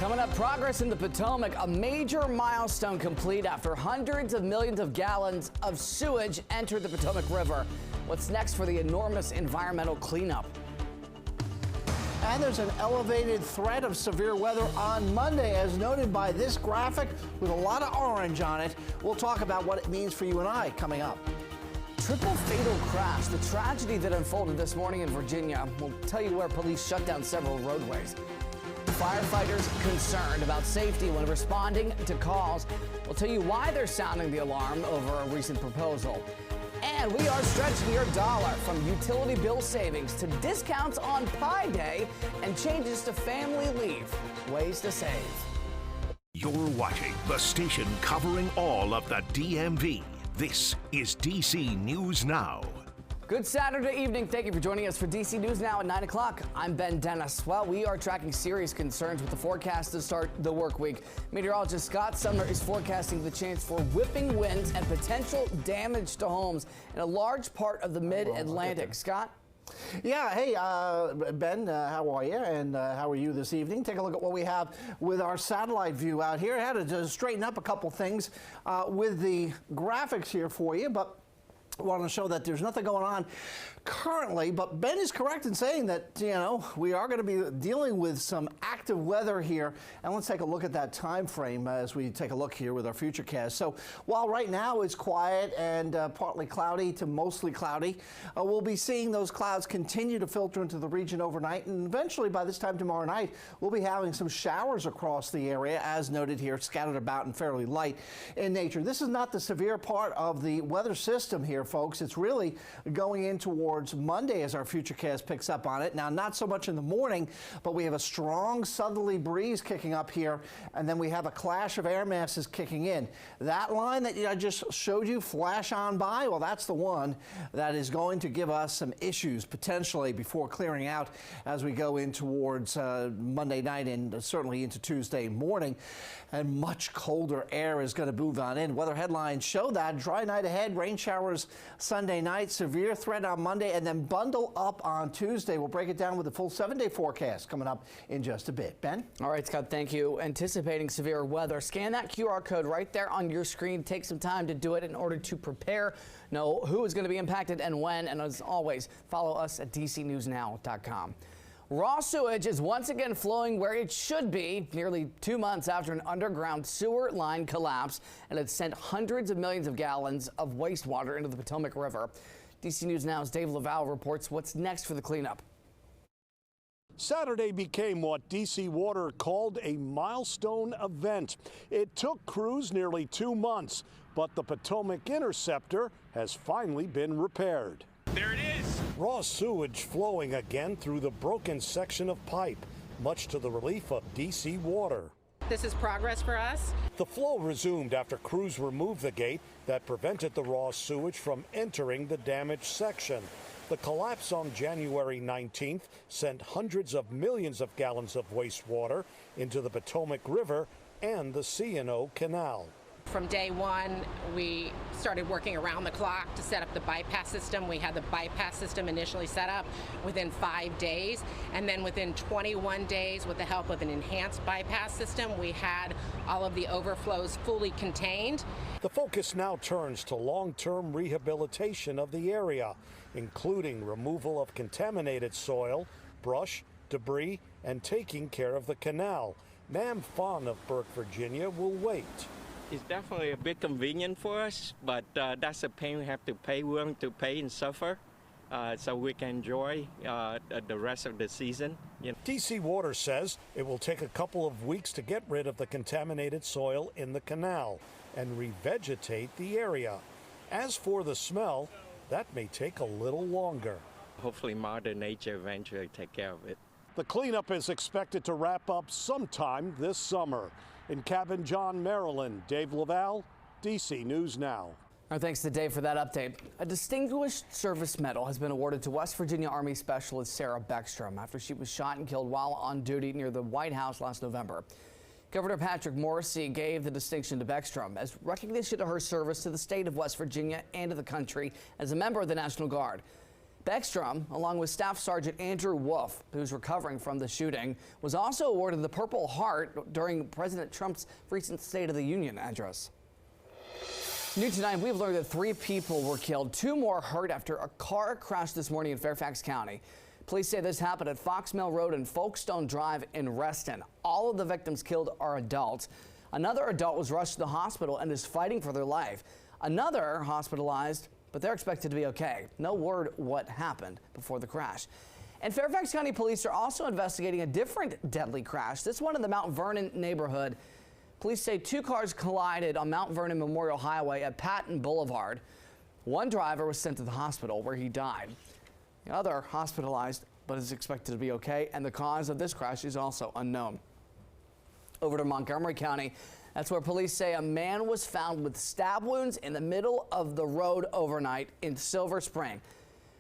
Coming up, progress in the Potomac, a major milestone complete after hundreds of millions of gallons of sewage entered the Potomac River. What's next for the enormous environmental cleanup? And there's an elevated threat of severe weather on Monday, as noted by this graphic with a lot of orange on it. We'll talk about what it means for you and I coming up. Triple fatal crash, the tragedy that unfolded this morning in Virginia. We'll tell you where police shut down several roadways. Firefighters concerned about safety when responding to calls. We'll tell you why they're sounding the alarm over a recent proposal. And we are stretching your dollar from utility bill savings to discounts on Pi Day and changes to family leave. Ways to save. You're watching the station covering all of the DMV. This is DC News Now. Good Saturday evening. Thank you for joining us for DC News Now at 9 o'clock. I'm Ben Dennis. Well, we are tracking serious concerns with the forecast to start the work week. Meteorologist Scott Sumner is forecasting the chance for whipping winds and potential damage to homes in a large part of the mid-Atlantic. Scott? Yeah, hey, Ben, how are you? And how are you this evening? Take a look at what we have with our satellite view out here. I had to straighten up a couple things with the graphics here for you, but I want to show that there's nothing going on currently, but Ben is correct in saying that, you know, we are going to be dealing with some active weather here. And let's take a look at that time frame as we take a look here with our futurecast. So while right now it's quiet and partly cloudy to mostly cloudy, we'll be seeing those clouds continue to filter into the region overnight. And eventually by this time tomorrow night, we'll be having some showers across the area, as noted here, scattered about and fairly light in nature. This is not the severe part of the weather system here, folks. It's really going in towards Monday as our futurecast picks up on it. Now, not so much in the morning, but we have a strong southerly breeze kicking up here, and then we have a clash of air masses kicking in. That line that I just showed you flash on by, well, that's the one that is going to give us some issues potentially before clearing out as we go in towards Monday night and certainly into Tuesday morning. And much colder air is going to move on in. Weather headlines show that. Dry night ahead, rain showers Sunday night, severe threat on Monday, and then bundle up on Tuesday. We'll break it down with the full 7-day forecast coming up in just a bit. Ben? All right, Scott, thank you. Anticipating severe weather. Scan that QR code right there on your screen. Take some time to do it in order to prepare, know who is going to be impacted and when. And as always, follow us at dcnewsnow.com. Raw sewage is once again flowing where it should be nearly 2 months after an underground sewer line collapsed and it sent hundreds of millions of gallons of wastewater into the Potomac River. DC News Now's Dave Laval reports what's next for the cleanup. Saturday became what DC Water called a milestone event. It took crews nearly 2 months, but the Potomac Interceptor has finally been repaired. There it is. Raw sewage flowing again through the broken section of pipe, much to the relief of DC Water. This is progress for us. The flow resumed after crews removed the gate that prevented the raw sewage from entering the damaged section. The collapse on January 19th sent hundreds of millions of gallons of wastewater into the Potomac River and the C&O Canal. From day one, we started working around the clock to set up the bypass system. We had the bypass system initially set up within 5 days, and then within 21 days, with the help of an enhanced bypass system, we had all of the overflows fully contained. The focus now turns to long-term rehabilitation of the area, including removal of contaminated soil, brush, debris, and taking care of the canal. Nam Fawn of Burke, Virginia will wait. It's definitely a bit convenient for us, but that's a pain we have to pay, willing to pay and suffer, so we can enjoy the rest of the season. You know. DC Water says it will take a couple of weeks to get rid of the contaminated soil in the canal and revegetate the area. As for the smell, that may take a little longer. Hopefully Mother Nature eventually take care of it. The cleanup is expected to wrap up sometime this summer. In Cabin John, Maryland, Dave Laval, DC News Now. Our thanks to Dave for that update. A Distinguished Service Medal has been awarded to West Virginia Army Specialist Sarah Beckstrom after she was shot and killed while on duty near the White House last November. Governor Patrick Morrisey gave the distinction to Beckstrom as recognition of her service to the state of West Virginia and to the country as a member of the National Guard. Beckstrom, along with Staff Sergeant Andrew Wolf, who's recovering from the shooting, was also awarded the Purple Heart during President Trump's recent State of the Union address. New tonight, we've learned that 3 people were killed, 2 more hurt after a car crashed this morning in Fairfax County. Police say this happened at Fox Mill Road and Folkestone Drive in Reston. All of the victims killed are adults. Another adult was rushed to the hospital and is fighting for their life. Another hospitalized, but they're expected to be okay. No word what happened before the crash. And Fairfax County Police are also investigating a different deadly crash, this one in the Mount Vernon neighborhood. Police say 2 cars collided on Mount Vernon Memorial Highway at Patton Boulevard. One driver was sent to the hospital where he died. The other hospitalized, but is expected to be okay, and the cause of this crash is also unknown. Over to Montgomery County, that's where police say a man was found with stab wounds in the middle of the road overnight in Silver Spring.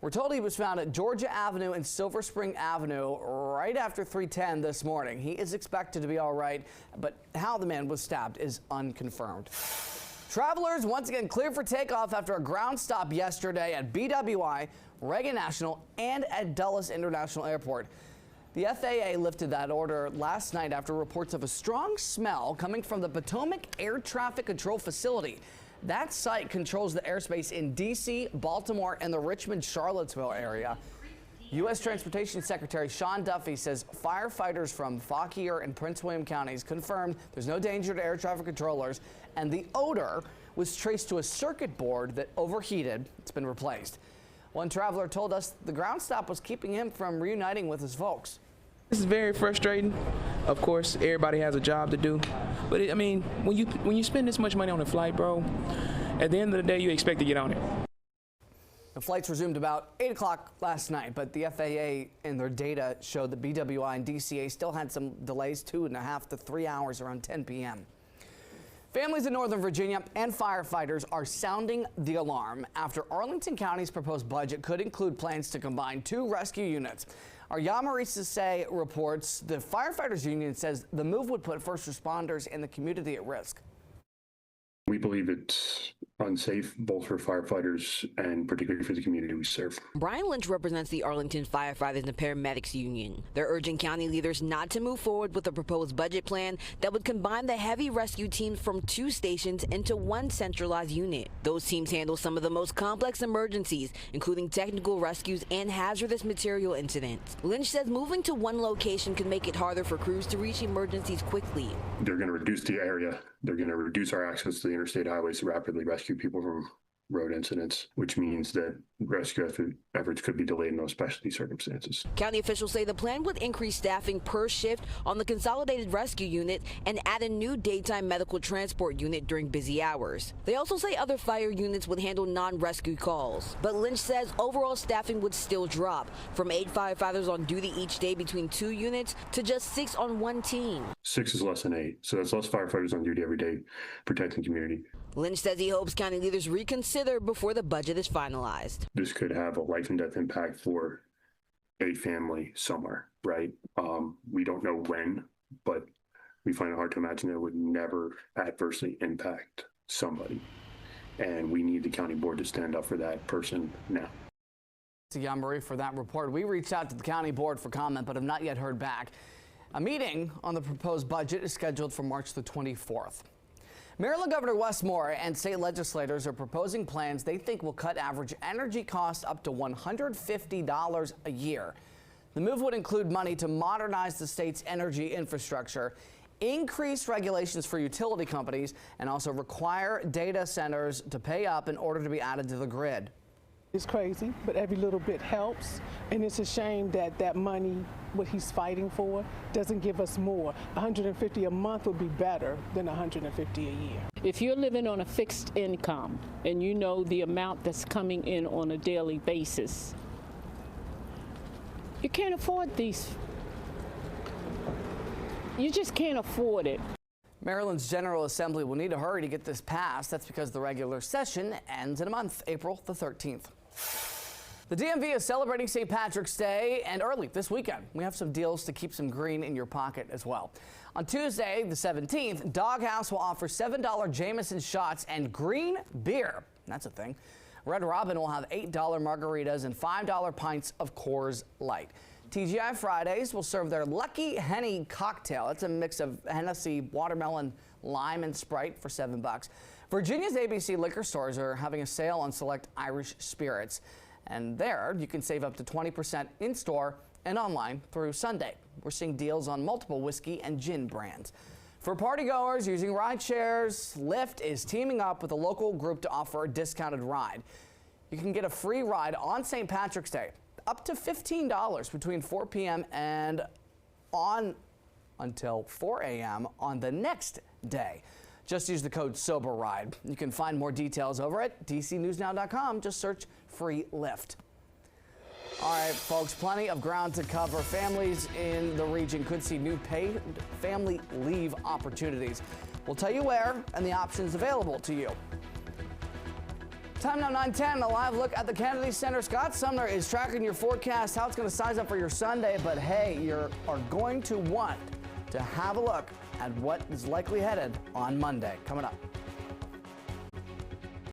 We're told he was found at Georgia Avenue and Silver Spring Avenue right after 3:10 this morning. He is expected to be all right, but how the man was stabbed is unconfirmed. Travelers once again cleared for takeoff after a ground stop yesterday at BWI, Reagan National, and at Dulles International Airport. The FAA lifted that order last night after reports of a strong smell coming from the Potomac Air Traffic Control Facility. That site controls the airspace in D.C., Baltimore, and the Richmond-Charlottesville area. U.S. Transportation Secretary Sean Duffy says firefighters from Fauquier and Prince William counties confirmed there's no danger to air traffic controllers, and the odor was traced to a circuit board that overheated. It's been replaced. One traveler told us the ground stop was keeping him from reuniting with his folks. This is very frustrating. Of course, everybody has a job to do, but I mean, when you spend this much money on a flight, bro, at the end of the day, you expect to get on it. The flights resumed about 8 o'clock last night, but the FAA and their data showed that BWI and DCA still had some delays, 2.5 to 3 hours around 10 p.m. Families in Northern Virginia and firefighters are sounding the alarm after Arlington County's proposed budget could include plans to combine 2 rescue units. Our Yamarisa Say reports the firefighters union says the move would put first responders and the community at risk. We believe it's unsafe, both for firefighters and particularly for the community we serve. Brian Lynch represents the Arlington Firefighters and Paramedics Union. They're urging county leaders not to move forward with a proposed budget plan that would combine the heavy rescue teams from 2 stations into 1 centralized unit. Those teams handle some of the most complex emergencies, including technical rescues and hazardous material incidents. Lynch says moving to 1 location could make it harder for crews to reach emergencies quickly. They're going to reduce the area. They're going to reduce our access to the interstate highways to rapidly rescue people from road incidents, which means that rescue efforts could be delayed in those specialty circumstances. County officials say the plan would increase staffing per shift on the consolidated rescue unit and add a new daytime medical transport unit during busy hours. They also say other fire units would handle non-rescue calls. But Lynch says overall staffing would still drop from 8 firefighters on duty each day between 2 units to just 6 on 1 team. 6 is less than 8, so that's less firefighters on duty every day protecting the community. Lynch says he hopes county leaders reconsider before the budget is finalized. This could have a life and death impact for a family somewhere, right? We don't know when, but we find it hard to imagine that it would never adversely impact somebody. And we need the county board to stand up for that person now. To Jan-Marie for that report. We reached out to the county board for comment, but have not yet heard back. A meeting on the proposed budget is scheduled for March the 24th. Maryland Governor Wes Moore and state legislators are proposing plans they think will cut average energy costs up to $150 a year. The move would include money to modernize the state's energy infrastructure, increase regulations for utility companies, and also require data centers to pay up in order to be added to the grid. It's crazy, but every little bit helps, and it's a shame that that money, what he's fighting for, doesn't give us more. $150 a month would be better than $150 a year. If you're living on a fixed income and you know the amount that's coming in on a daily basis, you can't afford these. You just can't afford it. Maryland's General Assembly will need to hurry to get this passed. That's because the regular session ends in a month, April the 13th. The DMV is celebrating St. Patrick's Day, and early this weekend, we have some deals to keep some green in your pocket as well. On Tuesday, the 17th, Doghouse will offer $7 Jameson shots and green beer. That's a thing. Red Robin will have $8 margaritas and $5 pints of Coors Light. TGI Fridays will serve their Lucky Henny cocktail. It's a mix of Hennessy, watermelon, lime, and Sprite for $7. Virginia's ABC liquor stores are having a sale on select Irish spirits. And there, you can save up to 20% in-store and online through Sunday. We're seeing deals on multiple whiskey and gin brands. For partygoers using ride shares, Lyft is teaming up with a local group to offer a discounted ride. You can get a free ride on St. Patrick's Day, up to $15 between 4 p.m. and on until 4 a.m. on the next day. Just use the code SOBERRIDE. You can find more details over at dcnewsnow.com. Just search free Lyft. All right, folks, plenty of ground to cover. Families in the region could see new paid family leave opportunities. We'll tell you where and the options available to you. Time now 9:10, a live look at the Kennedy Center. Scott Sumner is tracking your forecast, how it's going to size up for your Sunday. But hey, you are going to want to have a look at what is likely headed on Monday. Coming up.